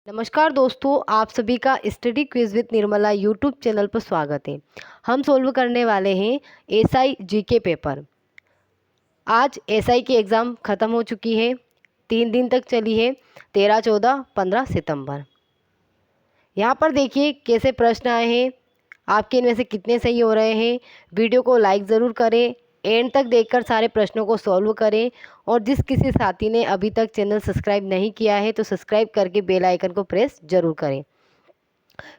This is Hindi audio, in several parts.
नमस्कार दोस्तों, आप सभी का study quiz with Nirmala YouTube channel पर स्वागत है। हम सोल्व करने वाले हैं एसआई जीके पेपर। आज एसआई की एग्ज़ाम ख़त्म हो चुकी है। 3 दिन तक चली है, 13, 14, 15 सितंबर। यहाँ पर देखिए कैसे प्रश्न आए हैं, आपके इनमें से कितने सही हो रहे हैं। वीडियो को लाइक ज़रूर करें, एंड तक देखकर सारे प्रश्नों को सॉल्व करें। और जिस किसी साथी ने अभी तक चैनल सब्सक्राइब नहीं किया है तो सब्सक्राइब करके बेल आइकन को प्रेस ज़रूर करें।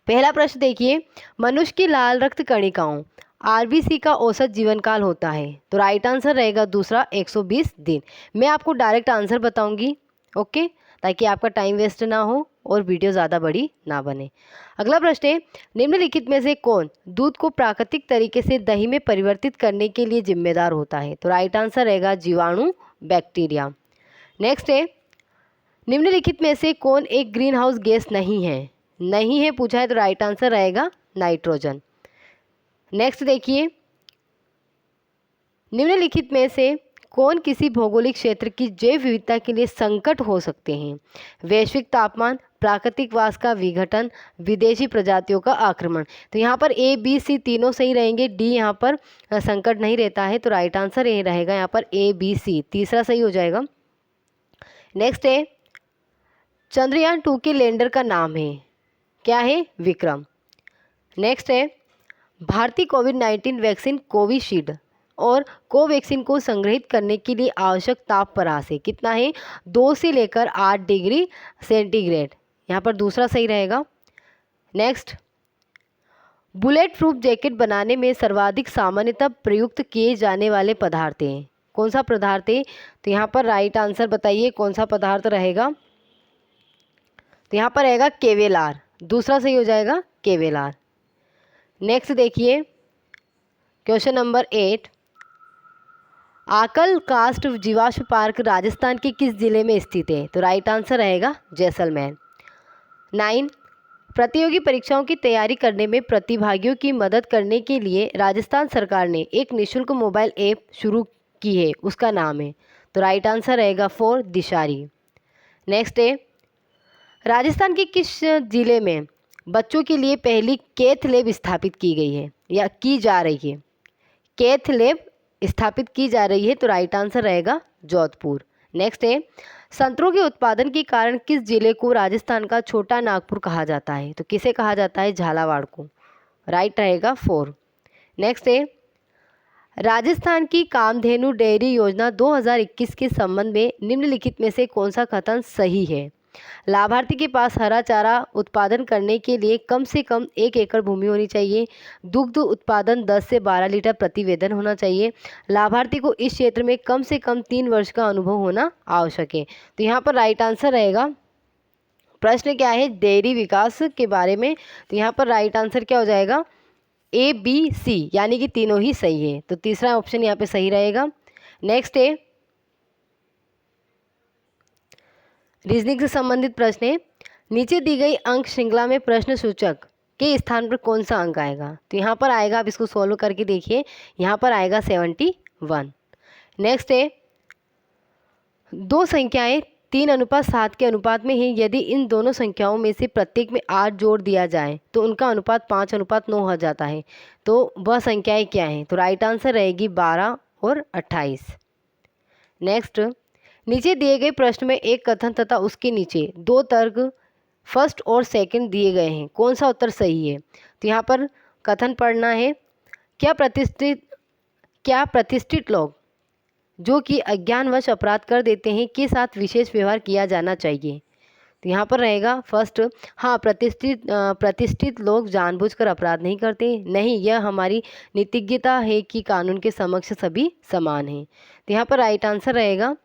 पहला प्रश्न देखिए, मनुष्य की लाल रक्त कणिकाओं आरबीसी का औसत जीवन काल होता है। तो राइट आंसर रहेगा दूसरा 120 दिन। मैं आपको डायरेक्ट आंसर बताऊंगी, ओके, ताकि आपका टाइम वेस्ट ना हो और वीडियो ज़्यादा बड़ी ना बने। अगला प्रश्न है, निम्नलिखित में से कौन दूध को प्राकृतिक तरीके से दही में परिवर्तित करने के लिए जिम्मेदार होता है। तो राइट आंसर रहेगा जीवाणु, बैक्टीरिया। नेक्स्ट है, निम्नलिखित में से कौन एक ग्रीन हाउस गैस नहीं है। नहीं है पूछा है तो राइट आंसर रहेगा नाइट्रोजन। नेक्स्ट देखिए, निम्नलिखित में से कौन किसी भौगोलिक क्षेत्र की जैव विविधता के लिए संकट हो सकते हैं। वैश्विक तापमान, प्राकृतिक वास का विघटन, विदेशी प्रजातियों का आक्रमण। तो यहाँ पर ए बी सी तीनों सही रहेंगे, डी यहाँ पर संकट नहीं रहता है। तो राइट आंसर ये रहेगा यहाँ पर ए बी सी, तीसरा सही हो जाएगा। नेक्स्ट है, चंद्रयान 2 के लैंडर का नाम है, क्या है, विक्रम। नेक्स्ट है, भारतीय कोविड-19 वैक्सीन कोविशील्ड और कोवैक्सीन को संग्रहित करने के लिए आवश्यक ताप परास है, कितना है, 2 से लेकर 8 डिग्री सेंटीग्रेड। यहाँ पर दूसरा सही रहेगा। नेक्स्ट, बुलेट प्रूफ जैकेट बनाने में सर्वाधिक सामान्यतः प्रयुक्त किए जाने वाले पदार्थ हैं, कौन सा पदार्थ है। तो यहाँ पर राइट आंसर बताइए कौन सा पदार्थ रहेगा। तो यहाँ पर रहेगा केवेलार, दूसरा सही हो जाएगा केवेलार। नेक्स्ट देखिए, क्वेश्चन नंबर 8, आकल कास्ट जीवाश्म पार्क राजस्थान के किस जिले में स्थित है। तो राइट आंसर रहेगा जैसलमेर। 9, प्रतियोगी परीक्षाओं की तैयारी करने में प्रतिभागियों की मदद करने के लिए राजस्थान सरकार ने एक निःशुल्क मोबाइल ऐप शुरू की है, उसका नाम है। तो राइट आंसर रहेगा 4 दिशारी। नेक्स्ट है, राजस्थान के किस जिले में बच्चों के लिए पहली कैथ लैब स्थापित की गई है या की जा रही है। कैथ लैब स्थापित की जा रही है। तो राइट आंसर रहेगा जोधपुर। नेक्स्ट है, संतरों के उत्पादन के कारण किस जिले को राजस्थान का छोटा नागपुर कहा जाता है। तो किसे कहा जाता है, झालावाड़ को। राइट रहेगा 4। नेक्स्ट है, राजस्थान की कामधेनु डेयरी योजना 2021 के संबंध में निम्नलिखित में से कौन सा कथन सही है। लाभार्थी के पास हरा चारा उत्पादन करने के लिए कम से कम 1 एकड़ भूमि होनी चाहिए। दुग्ध उत्पादन 10 से 12 लीटर प्रति वेतन होना चाहिए। लाभार्थी को इस क्षेत्र में कम से कम 3 वर्ष का अनुभव होना आवश्यक है। तो यहाँ पर राइट आंसर रहेगा, प्रश्न क्या है, डेयरी विकास के बारे में। तो यहाँ पर राइट आंसर क्या हो जाएगा, ए बी सी, यानी कि तीनों ही सही है। तो तीसरा ऑप्शन यहाँ पे सही रहेगा। नेक्स्ट है, रीजनिंग से संबंधित प्रश्न है, नीचे दी गई अंक श्रृंखला में प्रश्न सूचक के स्थान पर कौन सा अंक आएगा। तो यहाँ पर आएगा, आप इसको सॉल्व करके देखिए, यहाँ पर आएगा 71। नेक्स्ट है, दो संख्याएं 3:7 के अनुपात में हैं, यदि इन दोनों संख्याओं में से प्रत्येक में 8 जोड़ दिया जाए तो उनका अनुपात 5:9 हो जाता है। तो वह संख्याएं क्या हैं। तो राइट आंसर रहेगी 12 और 28। नेक्स्ट, नीचे दिए गए प्रश्न में एक कथन तथा उसके नीचे 2 तर्क फर्स्ट और सेकंड दिए गए हैं, कौन सा उत्तर सही है। तो यहाँ पर कथन पढ़ना है, क्या प्रतिष्ठित लोग जो कि अज्ञानवश अपराध कर देते हैं के साथ विशेष व्यवहार किया जाना चाहिए। तो यहाँ पर रहेगा फर्स्ट, हाँ, प्रतिष्ठित लोग जानबूझकर अपराध नहीं करते, नहीं, यह हमारी नीतिज्ञता है कि कानून के समक्ष सभी समान हैं। तो यहाँ पर राइट आंसर रहेगा,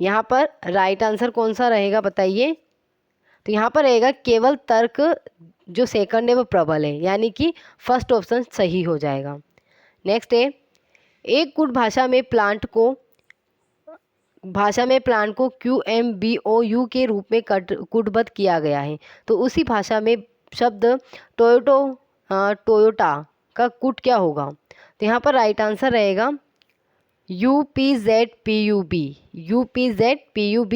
यहाँ पर राइट आंसर कौन सा रहेगा बताइए। तो यहाँ पर रहेगा केवल तर्क जो सेकंड है वो प्रबल है, यानी कि फर्स्ट ऑप्शन सही हो जाएगा। नेक्स्ट है, एक गुण भाषा में प्लांट को QMBOU के रूप में कूटबद्ध किया गया है। तो उसी भाषा में शब्द टोयोटा का कूट क्या होगा। तो यहाँ पर राइट आंसर रहेगा UPZPUB,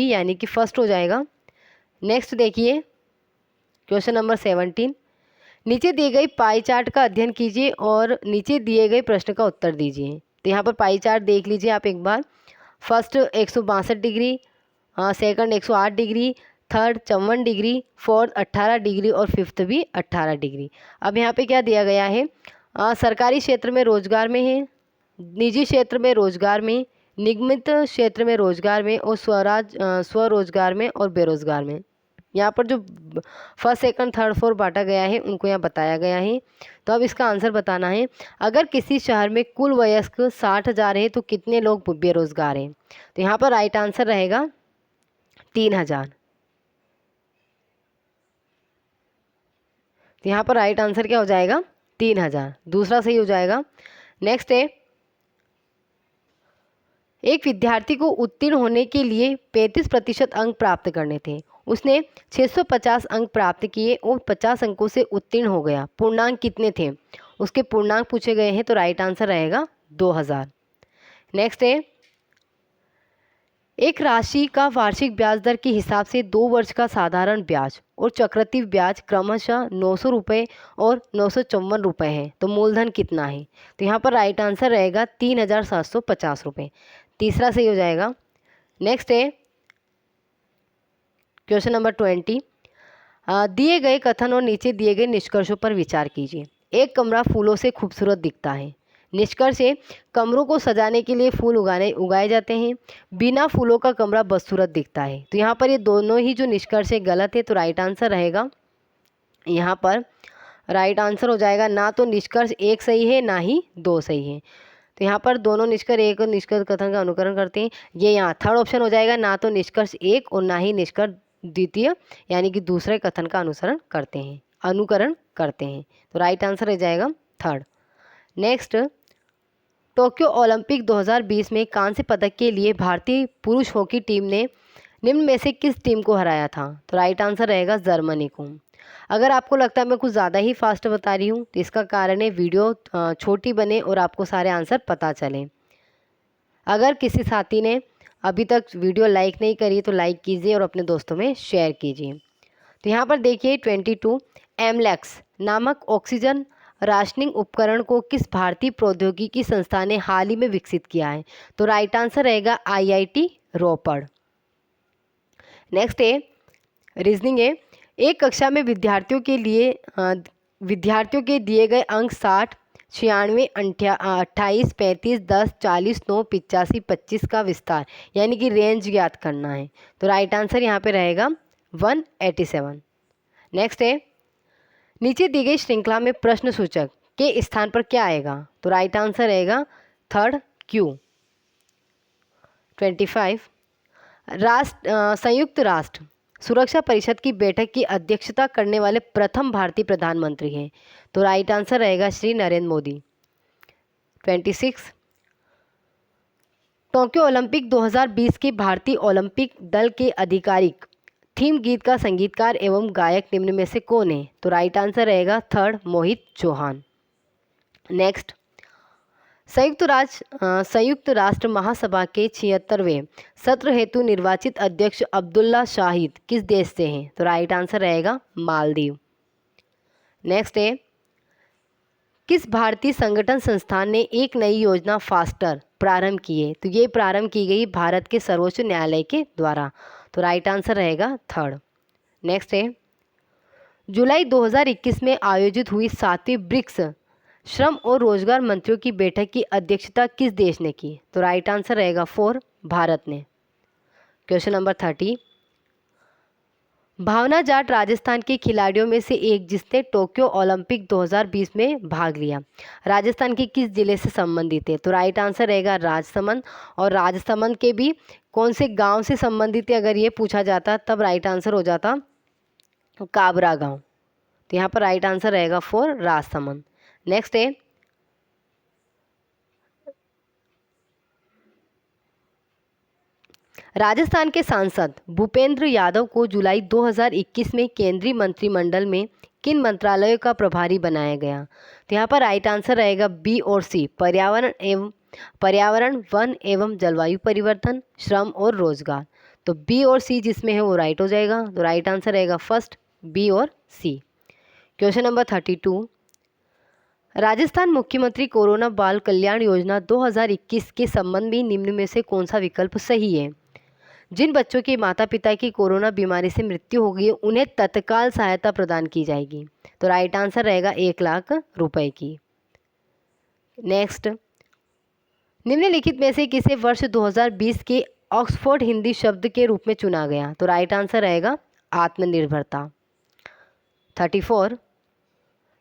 यानी कि फर्स्ट हो जाएगा। नेक्स्ट देखिए क्वेश्चन नंबर 17। नीचे दिए गई पाई चार्ट का अध्ययन कीजिए और नीचे दिए गए प्रश्न का उत्तर दीजिए। तो यहाँ पर पाई चार्ट देख लीजिए आप एक बार। First 162 degree, second 108 degree, third 54 degree, fourth 18 degree और फिफ्थ भी 18 डिग्री। अब यहाँ पे क्या दिया गया है, सरकारी क्षेत्र में रोजगार में है, निजी क्षेत्र में रोजगार में, निगमित क्षेत्र में रोजगार में और स्वरोजगार में और बेरोजगार में। यहाँ पर जो फर्स्ट सेकंड थर्ड फोर्थ बांटा गया है उनको यहाँ बताया गया है। तो अब इसका आंसर बताना है। अगर किसी शहर में कुल वयस्क 60,000 है तो कितने लोग बेरोजगार हैं? तो यहाँ पर राइट आंसर रहेगा 3,000। तो यहाँ पर राइट आंसर क्या हो जाएगा? 3,000, दूसरा सही हो जाएगा। नेक्स्ट है, एक विद्यार्थी को उत्तीर्ण होने के लिए 35% अंक प्राप्त करने थे। उसने 650 अंक प्राप्त किए और 50 अंकों से उत्तीर्ण हो गया। पूर्णांक कितने थे? उसके पूर्णांक पूछे गए हैं, तो राइट आंसर रहेगा 2000। नेक्स्ट है, एक राशि का वार्षिक ब्याज दर के हिसाब से 2 वर्ष का साधारण ब्याज और चक्रवृद्धि ब्याज क्रमशः 900 रुपये और 954 रुपये है, तो मूलधन कितना है? तो यहाँ पर राइट आंसर रहेगा 3,750 रुपये, तीसरा सही हो जाएगा। नेक्स्ट है क्वेश्चन नंबर 20। दिए गए कथन और नीचे दिए गए निष्कर्षों पर विचार कीजिए। एक कमरा फूलों से खूबसूरत दिखता है। निष्कर्ष है, कमरों को सजाने के लिए फूल उगाए जाते हैं। बिना फूलों का कमरा बदसूरत दिखता है। तो यहाँ पर ये दोनों ही जो निष्कर्ष है गलत है, तो राइट आंसर रहेगा यहाँ पर राइट आंसर हो जाएगा, ना तो निष्कर्ष एक सही है ना ही दो सही है। तो यहाँ पर दोनों निष्कर्ष एक और निष्कर्ष कथन का अनुकरण करते हैं। ये यहाँ थर्ड ऑप्शन हो जाएगा, ना तो निष्कर्ष एक और ना ही निष्कर्ष द्वितीय यानी कि दूसरे कथन का अनुकरण करते हैं। तो राइट आंसर हो जाएगा थर्ड। नेक्स्ट, टोक्यो ओलंपिक 2020 में कांस्य पदक के लिए भारतीय पुरुष हॉकी टीम ने निम्न में से किस टीम को हराया था? तो राइट आंसर रहेगा जर्मनी को। अगर आपको लगता है मैं कुछ ज़्यादा ही फास्ट बता रही हूँ तो इसका कारण है वीडियो छोटी बने और आपको सारे आंसर पता चले। अगर किसी साथी ने अभी तक वीडियो लाइक नहीं करी तो लाइक कीजिए और अपने दोस्तों में शेयर कीजिए। तो यहाँ पर देखिए 22, एमलेक्स नामक ऑक्सीजन राशनिंग उपकरण को किस भारतीय प्रौद्योगिकी संस्था ने हाल ही में विकसित किया है? तो राइट आंसर रहेगा IIT रोपड़। नेक्स्ट है रीजनिंग है, एक कक्षा में विद्यार्थियों के दिए गए अंक 60, 96, 28, 35, 10, 40, 9, 85, 25 का विस्तार यानी कि रेंज ज्ञात करना है। तो राइट आंसर यहाँ पे रहेगा 187। नेक्स्ट है, नीचे दी गई श्रृंखला में प्रश्न सूचक के स्थान पर क्या आएगा? तो राइट आंसर रहेगा थर्ड Q। 25, संयुक्त राष्ट्र सुरक्षा परिषद की बैठक की अध्यक्षता करने वाले प्रथम भारतीय प्रधानमंत्री हैं। तो राइट आंसर रहेगा श्री नरेंद्र मोदी। 26, टोक्यो ओलंपिक 2020 के भारतीय ओलंपिक दल के आधिकारिक थीम गीत का संगीतकार एवं गायक निम्न में से कौन है? तो राइट आंसर रहेगा थर्ड मोहित चौहान। नेक्स्ट, संयुक्त राष्ट्र महासभा के 76वें सत्र हेतु निर्वाचित अध्यक्ष अब्दुल्ला शाहिद किस देश से हैं? तो राइट आंसर रहेगा मालदीव। नेक्स्ट है, किस भारतीय संगठन संस्थान ने एक नई योजना फास्टर प्रारंभ की है? तो ये प्रारंभ की गई भारत के सर्वोच्च न्यायालय के द्वारा। तो राइट आंसर रहेगा थर्ड। नेक्स्ट है, जुलाई 2021 में आयोजित हुई 7वीं ब्रिक्स श्रम और रोजगार मंत्रियों की बैठक की अध्यक्षता किस देश ने की? तो राइट आंसर रहेगा 4 भारत ने। क्वेश्चन नंबर 30, भावना जाट राजस्थान के खिलाड़ियों में से एक जिसने टोक्यो ओलंपिक 2020 में भाग लिया राजस्थान के किस जिले से संबंधित है? तो राइट आंसर रहेगा राजसमंद। और राजसमंद के भी कौन से गांव से संबंधित है अगर ये पूछा जाता तब राइट आंसर हो जाता काबरा गांव। तो यहाँ पर राइट आंसर रहेगा 4 राजसमंद। नेक्स्ट है, राजस्थान के सांसद भूपेंद्र यादव को जुलाई 2021 में केंद्रीय मंत्रिमंडल में किन मंत्रालयों का प्रभारी बनाया गया? तो यहाँ पर राइट आंसर रहेगा B और C, पर्यावरण, वन एवं जलवायु परिवर्तन, श्रम और रोजगार। तो बी और सी जिसमें है वो राइट हो जाएगा। तो राइट आंसर रहेगा फर्स्ट, बी और सी। क्वेश्चन नंबर 32, राजस्थान मुख्यमंत्री कोरोना बाल कल्याण योजना 2021 के संबंध में निम्न में से कौन सा विकल्प सही है? जिन बच्चों के माता पिता की कोरोना बीमारी से मृत्यु हो गई है उन्हें तत्काल सहायता प्रदान की जाएगी। तो राइट आंसर रहेगा 1 लाख रुपए की। नेक्स्ट, निम्नलिखित में से किसे वर्ष 2020 के ऑक्सफोर्ड हिंदी शब्द के रूप में चुना गया? तो राइट आंसर रहेगा आत्मनिर्भरता। 34,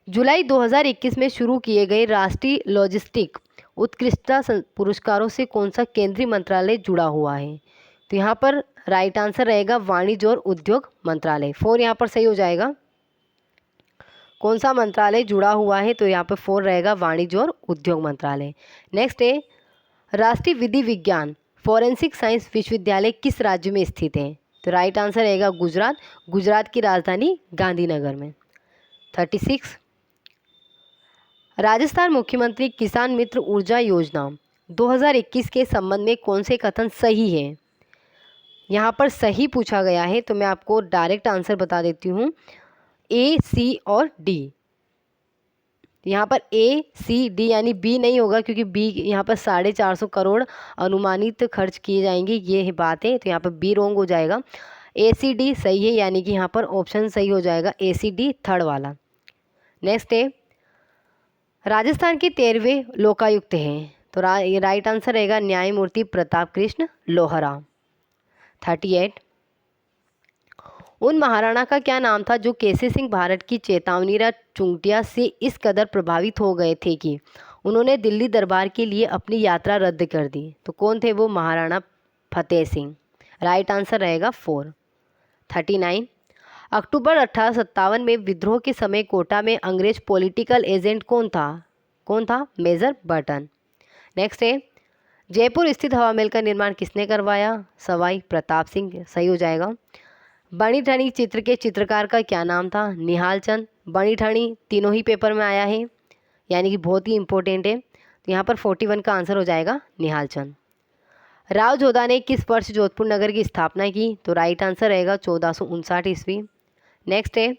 जुलाई 2021 में शुरू किए गए राष्ट्रीय लॉजिस्टिक उत्कृष्टता पुरस्कारों से कौन सा केंद्रीय मंत्रालय जुड़ा हुआ है? तो यहाँ पर राइट आंसर रहेगा वाणिज्य और उद्योग मंत्रालय। 4 यहाँ पर सही हो जाएगा। कौन सा मंत्रालय जुड़ा हुआ है? तो यहाँ पर 4 रहेगा वाणिज्य और उद्योग मंत्रालय। नेक्स्ट है, राष्ट्रीय विधि विज्ञान फॉरेंसिक साइंस विश्वविद्यालय किस राज्य में स्थित है? तो राइट आंसर रहेगा गुजरात। गुजरात की राजधानी गांधीनगर में। 36, राजस्थान मुख्यमंत्री किसान मित्र ऊर्जा योजना 2021 के संबंध में कौन से कथन सही है? यहाँ पर सही पूछा गया है तो मैं आपको डायरेक्ट आंसर बता देती हूँ, ए, सी और डी। यहाँ पर ए, सी, डी यानी बी नहीं होगा क्योंकि बी यहाँ पर 450 करोड़ अनुमानित खर्च किए जाएंगे, ये बात है। तो यहाँ पर बी रॉन्ग हो जाएगा। ए, सी, डी सही है, यानी कि यहाँ पर ऑप्शन सही हो जाएगा ए, सी, डी थर्ड वाला। नेक्स्ट है, राजस्थान के 13वें लोकायुक्त हैं। तो राइट आंसर रहेगा न्यायमूर्ति प्रताप कृष्ण लोहरा। 38, उन महाराणा का क्या नाम था जो केसरी सिंह भारत की चेतावनीरा चुंटिया से इस कदर प्रभावित हो गए थे कि उन्होंने दिल्ली दरबार के लिए अपनी यात्रा रद्द कर दी? तो कौन थे वो? महाराणा फतेह सिंह। राइट आंसर रहेगा 4। 39, अक्टूबर 1857 में विद्रोह के समय कोटा में अंग्रेज पॉलिटिकल एजेंट कौन था? कौन था? Major Burton. नेक्स्ट है, जयपुर स्थित हवा महल का निर्माण किसने करवाया? सवाई प्रताप सिंह। सही हो जाएगा। बणी ठनी चित्र के चित्रकार का क्या नाम था? निहाल चंद। बणी ठनी तीनों ही पेपर में आया है, यानी कि बहुत ही इंपॉर्टेंट है। तो यहाँ पर 41 का आंसर हो जाएगा निहाल चंद। राव जोधा ने किस वर्ष जोधपुर नगर की स्थापना की? तो राइट आंसर रहेगा 1459 ईस्वी। नेक्स्ट है,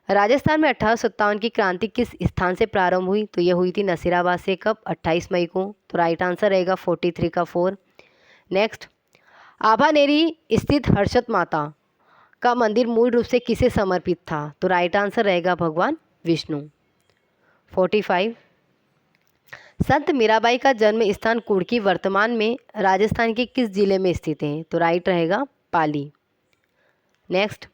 राजस्थान में 1857 की क्रांति किस स्थान से प्रारंभ हुई? तो ये हुई थी नसीराबाद से। कब? 28 मई को। तो राइट आंसर रहेगा 43 का 4। नेक्स्ट, आभानेरी स्थित हर्षद माता का मंदिर मूल रूप से किसे समर्पित था? तो राइट आंसर रहेगा भगवान विष्णु। 45, संत मीराबाई का जन्म स्थान कुड़की वर्तमान में राजस्थान के किस जिले में स्थित है? तो राइट रहेगा पाली। नेक्स्ट,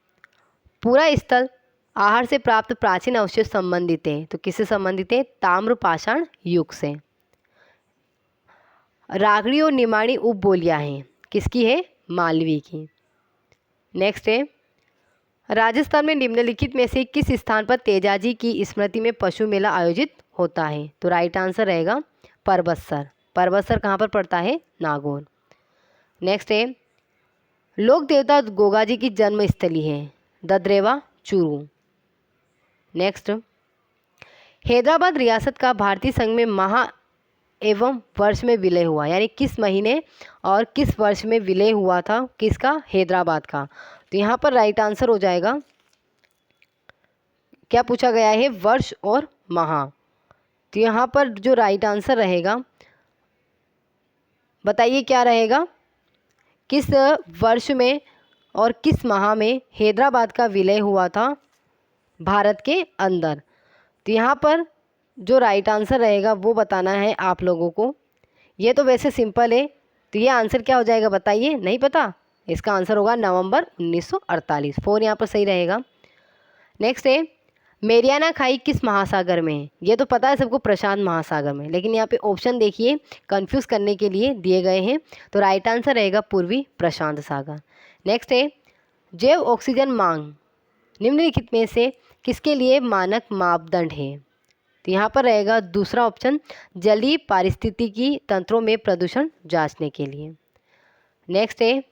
पूरा स्थल आहार से प्राप्त प्राचीन अवशेष संबंधित है। तो किससे संबंधित है? ताम्र पाषाण युग से। रागड़ी और निमाड़ी उपबोलियां हैं, किसकी है? मालवी की। नेक्स्ट है, राजस्थान में निम्नलिखित में से किस स्थान पर तेजाजी की स्मृति में पशु मेला आयोजित होता है? तो राइट आंसर रहेगा परबतसर। परबतसर कहाँ पर पड़ता है? नागौर। नेक्स्ट है, लोक देवता गोगाजी की जन्मस्थली है? ददरेवा चूरू। नेक्स्ट, हैदराबाद रियासत का भारतीय संघ में माह एवं वर्ष में विलय हुआ, यानी किस महीने और किस वर्ष में विलय हुआ था? किसका? हैदराबाद का। तो यहाँ पर राइट आंसर हो जाएगा, क्या पूछा गया है? वर्ष और माह। तो यहाँ पर जो राइट आंसर रहेगा, बताइए क्या रहेगा? किस वर्ष में और किस माह में हैदराबाद का विलय हुआ था भारत के अंदर? तो यहाँ पर जो राइट आंसर रहेगा वो बताना है आप लोगों को। ये तो वैसे सिंपल है, तो ये आंसर क्या हो जाएगा बताइए? नहीं पता? इसका आंसर होगा नवंबर 1948। 4 यहाँ पर सही रहेगा। नेक्स्ट है, मेरियाना खाई किस महासागर में है? ये तो पता है सबको, प्रशांत महासागर में, लेकिन यहाँ पे ऑप्शन देखिए कंफ्यूज करने के लिए दिए गए हैं। तो राइट आंसर रहेगा पूर्वी प्रशांत सागर। नेक्स्ट है, जैव ऑक्सीजन मांग निम्नलिखित में से किसके लिए मानक मापदंड है? तो यहाँ पर रहेगा दूसरा ऑप्शन, जलीय पारिस्थितिकी तंत्रों में प्रदूषण जांचने के लिए। नेक्स्ट है,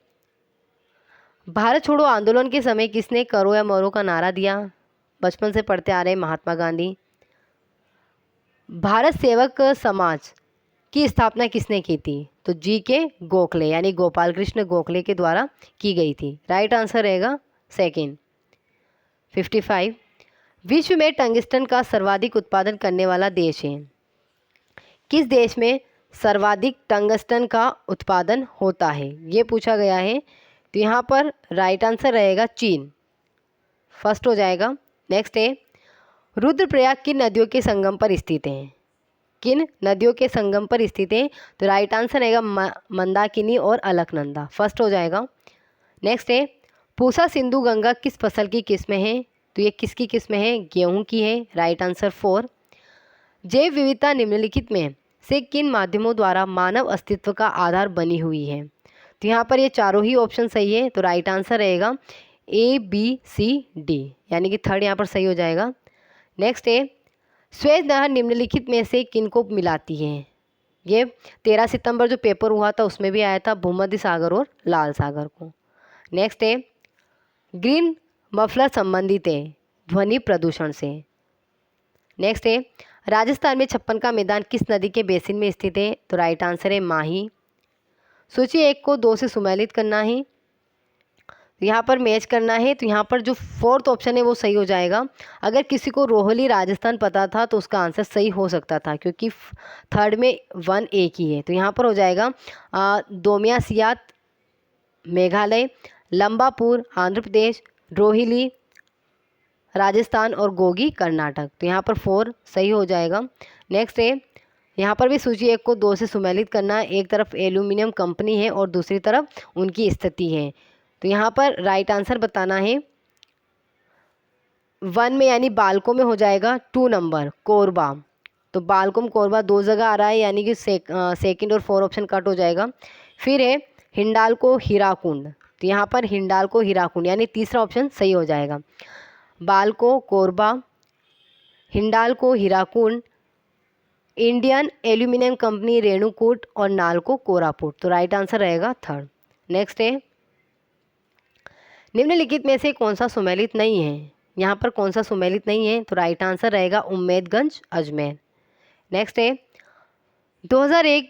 भारत छोड़ो आंदोलन के समय किसने करो या मरो का नारा दिया? बचपन से पढ़ते आ रहे महात्मा गांधी। भारत सेवक समाज की स्थापना किसने की थी? तो जी के गोखले यानी गोपाल कृष्ण गोखले के द्वारा की गई थी। राइट आंसर रहेगा सेकेंड। 55 विश्व में टंगस्टन का सर्वाधिक उत्पादन करने वाला देश है? किस देश में सर्वाधिक टंगस्टन का उत्पादन होता है, ये पूछा गया है। तो यहाँ पर राइट आंसर रहेगा चीन, फर्स्ट हो जाएगा। नेक्स्ट है, रुद्रप्रयाग किन नदियों के संगम पर स्थित है? किन नदियों के संगम पर स्थित है? तो राइट आंसर रहेगा मंदाकिनी और अलकनंदा, फर्स्ट हो जाएगा। नेक्स्ट है, पूसा सिंधु गंगा किस फसल की किस्म है? तो ये किसकी किस्म है? गेहूं की है। Right answer 4। जैव विविधता निम्नलिखित में से किन माध्यमों द्वारा मानव अस्तित्व का आधार बनी हुई है? तो यहाँ पर ये चारों ही ऑप्शन सही है, तो राइट आंसर रहेगा ABCD, यानी कि थर्ड यहाँ पर सही हो जाएगा। नेक्स्ट है, स्वेज नहर निम्नलिखित में से किनको मिलाती है? ये 13 सितंबर जो पेपर हुआ था उसमें भी आया था, भूमध्य सागर और लाल सागर को। नेक्स्ट है, ग्रीन मफलर संबंधित है ध्वनि प्रदूषण से। नेक्स्ट है, राजस्थान में छप्पन का मैदान किस नदी के बेसिन में स्थित है? तो राइट आंसर है माही। सूची 1 को 2 से सुमेलित करना है, यहाँ पर मैच करना है। तो यहाँ पर जो फोर्थ ऑप्शन है वो सही हो जाएगा। अगर किसी को रोहली राजस्थान पता था तो उसका आंसर सही हो सकता था, क्योंकि थर्ड में 1 एक ही है। तो यहाँ पर हो जाएगा दोमिया सियात मेघालय, लंबापुर आंध्र प्रदेश, रोहिली राजस्थान और गोगी कर्नाटक। तो यहाँ पर 4 सही हो जाएगा। नेक्स्ट है, यहाँ पर भी सूची 1 को 2 से सुमेलित करना है। एक तरफ एल्यूमिनियम कंपनी है और दूसरी तरफ उनकी स्थिति है। तो यहाँ पर राइट आंसर बताना है 1 में, यानी बालको में हो जाएगा 2 नंबर कोरबा। तो बालकोम कोरबा 2 जगह आ रहा है, यानी कि सेकंड और 4 ऑप्शन कट हो जाएगा। फिर है हिंडाल्को हीराकुंड, तो यहाँ पर हिंडाल्को हीराकुंड यानी तीसरा ऑप्शन सही हो जाएगा। Balco Korba, Hindalco Hirakud, Indian aluminium company Renukoot और नालको कोरापुट। तो राइट आंसर रहेगा थर्ड। नेक्स्ट है, निम्नलिखित में से कौन सा सुमेलित नहीं है? यहाँ पर कौन सा सुमेलित नहीं है? तो राइट आंसर रहेगा उम्मेदगंज अजमेर। नेक्स्ट है, 2001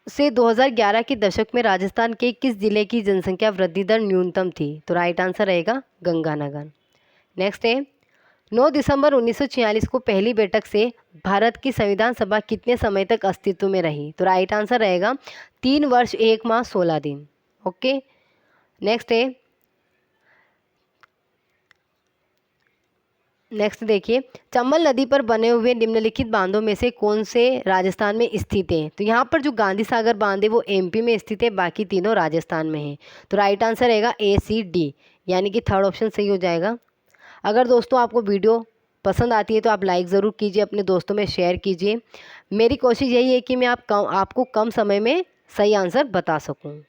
से 2011 के दशक में राजस्थान के किस जिले की जनसंख्या वृद्धि दर न्यूनतम थी? तो राइट आंसर रहेगा गंगानगर। नेक्स्ट है, 9 दिसंबर 1946 को पहली बैठक से भारत की संविधान सभा कितने समय तक अस्तित्व में रही? तो राइट आंसर रहेगा 3 वर्ष 1 माह 16 दिन। ओके। नेक्स्ट है, नेक्स्ट देखिए, चंबल नदी पर बने हुए निम्नलिखित बांधों में से कौन से राजस्थान में स्थित है? तो यहाँ पर जो गांधी सागर बांध है वो MP में स्थित है, बाकी तीनों राजस्थान में है। तो राइट आंसर रहेगा ACD, यानी कि थर्ड ऑप्शन सही हो जाएगा। अगर दोस्तों आपको वीडियो पसंद आती है तो आप लाइक ज़रूर कीजिए, अपने दोस्तों में शेयर कीजिए। मेरी कोशिश यही है कि मैं आपको कम समय में सही आंसर बता सकूँ,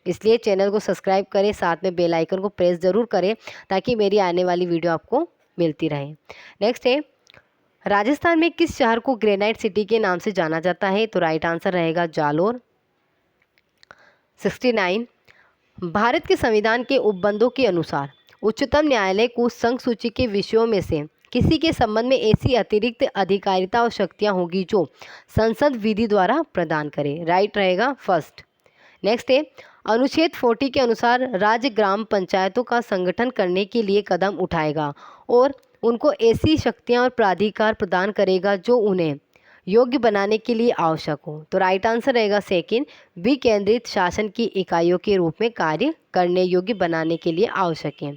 इसलिए चैनल को सब्सक्राइब करें, साथ में बेल आइकन को प्रेस ज़रूर करें ताकि मेरी आने वाली वीडियो आपको मिलती रहे। नेक्स्ट है, राजस्थान में किस शहर को ग्रेनाइट सिटी के नाम से जाना जाता है? तो राइट आंसर रहेगा जालोर। 69 भारत के संविधान के उपबंधों के अनुसार उच्चतम न्यायालय को संघ सूची के विषयों में से किसी के संबंध में ऐसी अतिरिक्त अधिकारिता और शक्तियां होगी जो संसद विधि द्वारा प्रदान करे। राइट रहेगा फर्स्ट। नेक्स्ट है, अनुच्छेद 40 के अनुसार राज्य ग्राम पंचायतों का संगठन करने के लिए कदम उठाएगा और उनको ऐसी शक्तियां और प्राधिकार प्रदान करेगा जो उन्हें योग्य बनाने के लिए आवश्यक हो। तो राइट आंसर रहेगा सेकंड, विकेंद्रित शासन की इकाइयों के रूप में कार्य करने योग्य बनाने के लिए आवश्यक है,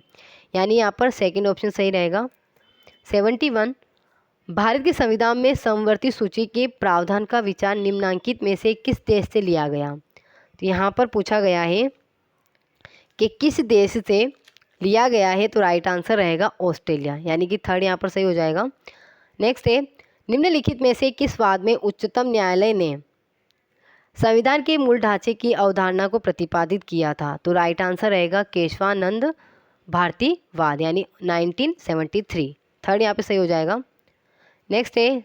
यानी यहाँ पर सेकंड ऑप्शन सही रहेगा। 71 भारत के संविधान में समवर्ती सूची के प्रावधान का विचार निम्नांकित में से किस देश से लिया गया? तो यहाँ पर पूछा गया है कि किस देश से लिया गया है, तो राइट आंसर रहेगा ऑस्ट्रेलिया, यानी कि थर्ड यहाँ पर सही हो जाएगा। नेक्स्ट है, निम्नलिखित में से किस वाद में उच्चतम न्यायालय ने संविधान के मूल ढांचे की अवधारणा को प्रतिपादित किया था? तो राइट आंसर रहेगा केशवानंद भारती वाद, यानी 1973, थर्ड यहाँ पे सही हो जाएगा। नेक्स्ट है,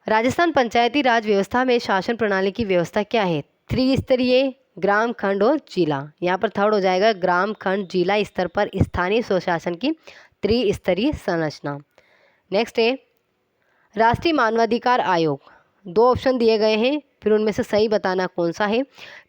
राजस्थान पंचायती राज व्यवस्था में शासन प्रणाली की व्यवस्था क्या है? त्रिस्तरीय, ग्राम, खंड और जिला। यहाँ पर थर्ड हो जाएगा ग्राम, खंड, जिला स्तर पर स्थानीय स्वशासन की त्रिस्तरीय संरचना। नेक्स्ट है, राष्ट्रीय मानवाधिकार आयोग दो ऑप्शन दिए गए हैं, फिर उनमें से सही बताना कौन सा है।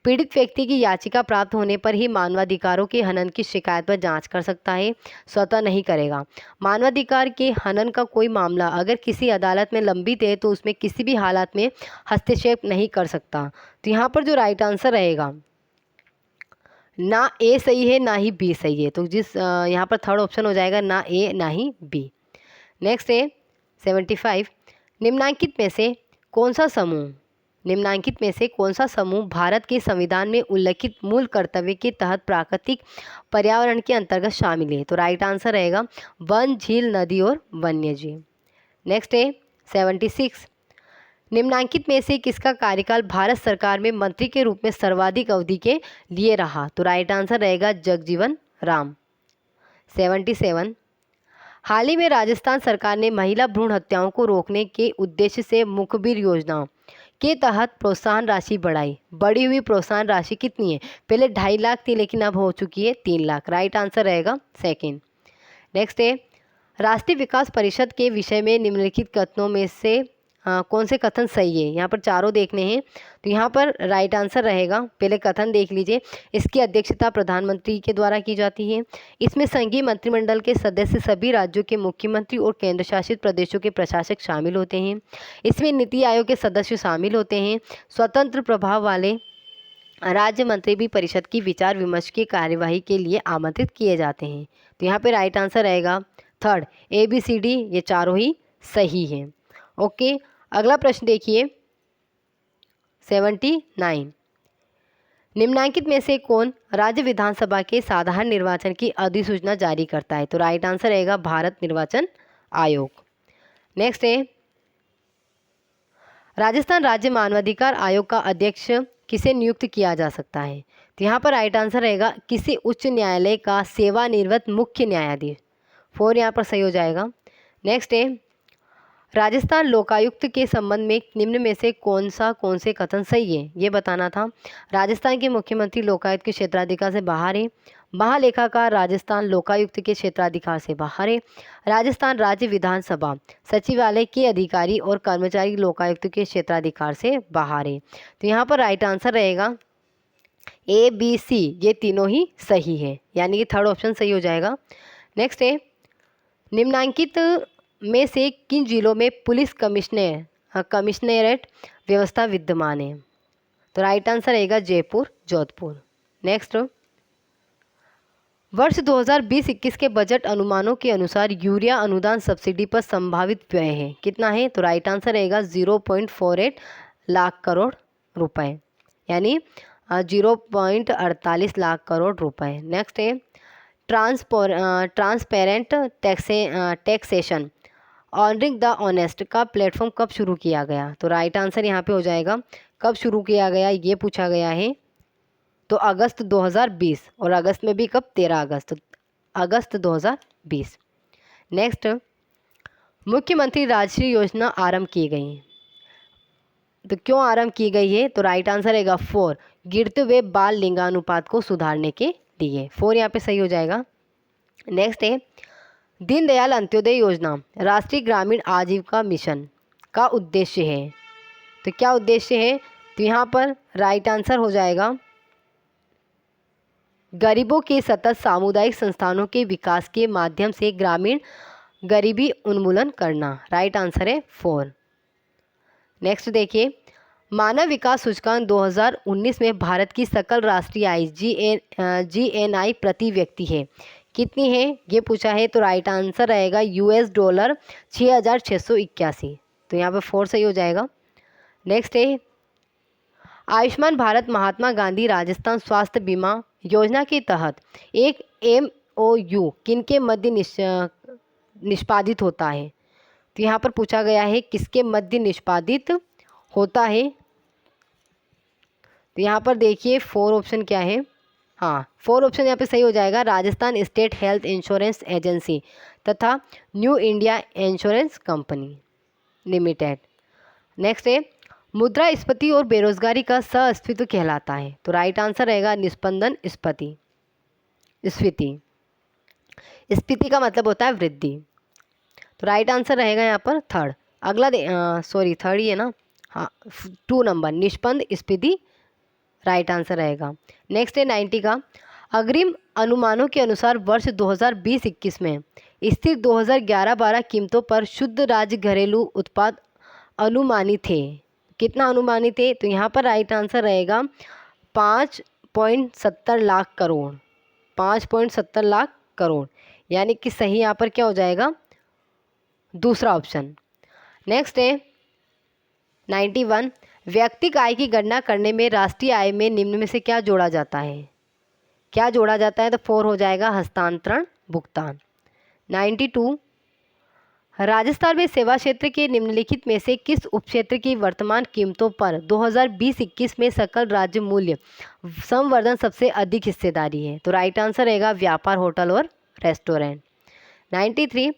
पीड़ित व्यक्ति की याचिका प्राप्त होने पर ही मानवाधिकारों के हनन की शिकायत पर जांच कर सकता है, स्वतः नहीं करेगा। मानवाधिकार के हनन का कोई मामला अगर किसी अदालत में लंबित है तो उसमें किसी भी हालत में हस्तक्षेप नहीं कर सकता। तो यहाँ पर जो राइट आंसर रहेगा, ना ए सही है ना ही बी सही है, तो यहाँ पर थर्ड ऑप्शन हो जाएगा, ना ए ना ही बी। नेक्स्ट है 75। निम्नांकित में से कौन सा समूह निम्नांकित में से कौन सा समूह भारत के संविधान में उल्लिखित मूल कर्तव्य के तहत प्राकृतिक पर्यावरण के अंतर्गत शामिल है? तो राइट आंसर रहेगा वन, झील, नदी और वन्य जीव। नेक्स्ट है 76। निम्नांकित में से किसका कार्यकाल भारत सरकार में मंत्री के रूप में सर्वाधिक अवधि के लिए रहा? तो राइट आंसर रहेगा जगजीवन राम। 77। हाल ही में राजस्थान सरकार ने महिला भ्रूण हत्याओं को रोकने के उद्देश्य से मुखबिर योजना के तहत प्रोत्साहन राशि बढ़ाई। बढ़ी हुई प्रोत्साहन राशि कितनी है? पहले 2.5 लाख थी लेकिन अब हो चुकी है 3 लाख। राइट आंसर रहेगा सेकेंड। नेक्स्ट है राष्ट्रीय विकास परिषद के विषय में निम्नलिखित कथनों में से कौन से कथन सही है? यहाँ पर चारों देखने हैं, तो यहाँ पर राइट आंसर रहेगा, पहले कथन देख लीजिए, इसकी अध्यक्षता प्रधानमंत्री के द्वारा की जाती है। इसमें संघीय मंत्रिमंडल के सदस्य सभी राज्यों के मुख्यमंत्री और केंद्र शासित प्रदेशों के प्रशासक शामिल होते हैं। इसमें नीति आयोग के सदस्य शामिल होते हैं। स्वतंत्र प्रभाव वाले राज्य मंत्री भी परिषद की विचार विमर्श की कार्यवाही के लिए आमंत्रित किए जाते हैं। तो यहाँ पे राइट आंसर रहेगा third, A B C D, ये चारों ही सही हैं। ओके, अगला प्रश्न देखिए 79। निम्नांकित में से कौन राज्य विधानसभा के साधारण निर्वाचन की अधिसूचना जारी करता है? तो राइट आंसर रहेगा भारत निर्वाचन आयोग। नेक्स्ट है राजस्थान राज्य मानवाधिकार आयोग का अध्यक्ष किसे नियुक्त किया जा सकता है? तो यहाँ पर राइट आंसर रहेगा किसी उच्च न्यायालय का सेवानिवृत्त मुख्य न्यायाधीश। 4 यहाँ पर सही हो जाएगा। नेक्स्ट है राजस्थान लोकायुक्त के संबंध में निम्न में से कौन से कथन सही है, ये बताना था। राजस्थान के मुख्यमंत्री लोकायुक्त के क्षेत्राधिकार से बाहर है। महालेखाकार राजस्थान लोकायुक्त के क्षेत्राधिकार से बाहर है। राजस्थान राज्य विधानसभा सचिवालय के अधिकारी और कर्मचारी लोकायुक्त के क्षेत्राधिकार से बाहर है। तो यहाँ पर राइट आंसर रहेगा ए बी सी, ये तीनों ही सही है, यानी कि थर्ड ऑप्शन सही हो जाएगा। नेक्स्ट है निम्नांकित में से किन जिलों में पुलिस कमिश्नरेट व्यवस्था विद्यमान है? तो राइट आंसर रहेगा जयपुर, जोधपुर। नेक्स्ट वर्ष 2020-21 के बजट अनुमानों के अनुसार यूरिया अनुदान सब्सिडी पर संभावित व्यय है कितना है? तो राइट आंसर रहेगा 0.48 लाख करोड़ रुपए, यानी 0.48 लाख करोड़ रुपए। नेक्स्ट है transparent taxation honouring the honest का प्लेटफॉर्म कब शुरू किया गया? तो राइट आंसर यहाँ पे हो जाएगा कब शुरू किया गया, ये पूछा गया है। तो अगस्त 2020, और अगस्त में भी कब? 13 अगस्त 2020। नेक्स्ट मुख्यमंत्री राजश्री योजना आरंभ की गई, तो क्यों आरंभ की गई है? तो राइट आंसर रहेगा 4, गिरते हुए बाल लिंगानुपात को सुधारने के लिए। 4 यहाँ पे सही हो जाएगा। नेक्स्ट है दीनदयाल अंत्योदय योजना राष्ट्रीय ग्रामीण आजीविका मिशन का उद्देश्य है, तो क्या उद्देश्य है? तो यहाँ पर राइट आंसर हो जाएगा गरीबों के सतत सामुदायिक संस्थानों के विकास के माध्यम से ग्रामीण गरीबी उन्मूलन करना। राइट आंसर है 4। नेक्स्ट देखिए मानव विकास सूचकांक 2019 में भारत की सकल राष्ट्रीय आय GNI प्रति व्यक्ति है कितनी है, ये पूछा है। तो राइट आंसर रहेगा $, 6,681। तो यहाँ पे 4 सही हो जाएगा। नेक्स्ट है आयुष्मान भारत महात्मा गांधी राजस्थान स्वास्थ्य बीमा योजना के तहत एक MOU किनके मध्य निष्पादित होता है? तो यहाँ पर पूछा गया है किसके मध्य निष्पादित होता है। तो यहाँ पर देखिए 4 ऑप्शन क्या है, हाँ 4 ऑप्शन यहाँ पे सही हो जाएगा, Rajasthan state health insurance agency तथा new India insurance company limited. Next है मुद्रास्फीति और बेरोजगारी का सहअस्तित्व कहलाता है। तो राइट आंसर रहेगा निस्पंदन स्फीति। स्फीति का मतलब होता है वृद्धि। तो राइट आंसर रहेगा यहाँ पर थर्ड। अगला थर्ड ही है ना, हाँ 2 नंबर निष्पंद स्फीति राइट आंसर रहेगा। नेक्स्ट है 90 का, अग्रिम अनुमानों के अनुसार वर्ष 2020-21 में स्थिर 2011-12 कीमतों पर शुद्ध राज्य घरेलू उत्पाद अनुमानित थे। कितना अनुमानित है? तो यहाँ पर राइट आंसर रहेगा 5.70 लाख करोड़। 5.70 लाख करोड़, यानी कि सही यहाँ पर क्या हो जाएगा? दूसरा ऑप्शन। नेक्स्ट है 91, व्यक्तिगत आय की गणना करने में राष्ट्रीय आय में निम्न में से क्या जोड़ा जाता है? क्या जोड़ा जाता है? तो 4 हो जाएगा हस्तांतरण भुगतान। 92, राजस्थान में सेवा क्षेत्र के निम्नलिखित में से किस उपक्षेत्र की वर्तमान कीमतों पर 2020-21 में सकल राज्य मूल्य संवर्धन सबसे अधिक हिस्सेदारी है? तो राइट आंसर रहेगा व्यापार, होटल और रेस्टोरेंट। 93,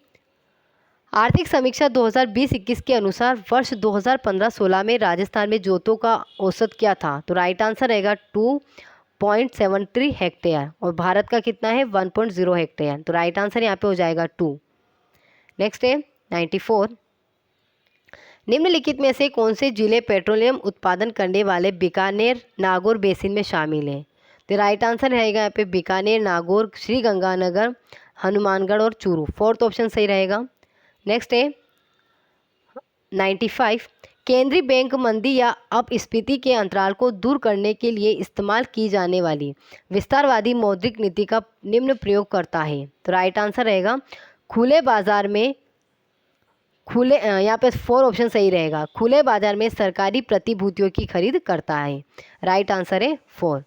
आर्थिक समीक्षा 2020-21 के अनुसार वर्ष 2015-16 में राजस्थान में जोतों का औसत क्या था? तो राइट आंसर रहेगा 2.73 हेक्टेयर और भारत का कितना है? 1.0 हेक्टेयर। तो राइट आंसर यहाँ पे हो जाएगा 2। नेक्स्ट है 94, निम्नलिखित में से कौन से जिले पेट्रोलियम उत्पादन करने वाले बीकानेर नागौर बेसिन में शामिल हैं? तो राइट आंसर रहेगा यहाँ पे बीकानेर, नागौर, श्री गंगानगर, हनुमानगढ़ और चूरू। 4th ऑप्शन सही रहेगा। नेक्स्ट है 95, केंद्रीय बैंक मंदी या अपस्फीति के अंतराल को दूर करने के लिए इस्तेमाल की जाने वाली विस्तारवादी मौद्रिक नीति का निम्न प्रयोग करता है? तो राइट आंसर रहेगा खुले बाजार में यहाँ पे 4 ऑप्शन सही रहेगा। खुले बाजार में सरकारी प्रतिभूतियों की खरीद करता है। राइट आंसर है 4।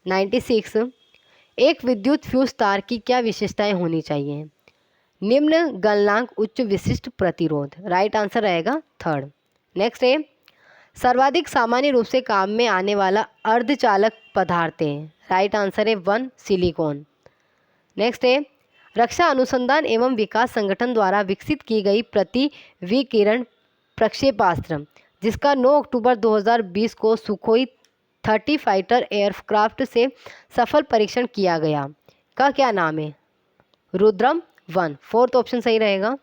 96, एक विद्युत फ्यूज तार की क्या विशेषताएं होनी चाहिए? निम्न गलनांक, उच्च विशिष्ट प्रतिरोध। राइट आंसर रहेगा 3rd। नेक्स्ट है सर्वाधिक सामान्य रूप से काम में आने वाला अर्धचालक पदार्थ है? राइट आंसर है 1 सिलिकॉन। नेक्स्ट है रक्षा अनुसंधान एवं विकास संगठन द्वारा विकसित की गई प्रतिविकिरण प्रक्षेपास्त्र जिसका 9 अक्टूबर 2020 को सुखोई 30 फाइटर एयरक्राफ्ट से सफल परीक्षण किया गया का क्या नाम है? रुद्रम 1। 4th ऑप्शन सही रहेगा।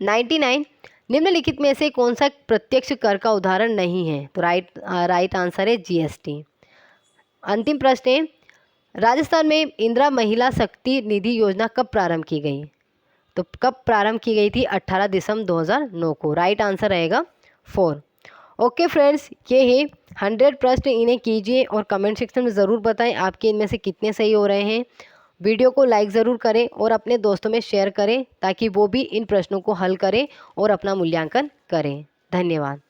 99, निम्नलिखित में से कौन सा प्रत्यक्ष कर का उदाहरण नहीं है? तो राइट आंसर है जीएसटी। अंतिम प्रश्न है राजस्थान में इंदिरा महिला शक्ति निधि योजना कब प्रारंभ की गई? तो कब प्रारंभ की गई थी? 18 दिसंबर 2009 को। राइट आंसर रहेगा 4। ओके फ्रेंड्स, ये है 100 प्रश्न, इन्हें कीजिए और कमेंट सेक्शन में ज़रूर बताएं आपके इनमें से कितने सही हो रहे हैं। वीडियो को लाइक ज़रूर करें और अपने दोस्तों में शेयर करें ताकि वो भी इन प्रश्नों को हल करें और अपना मूल्यांकन करें। धन्यवाद।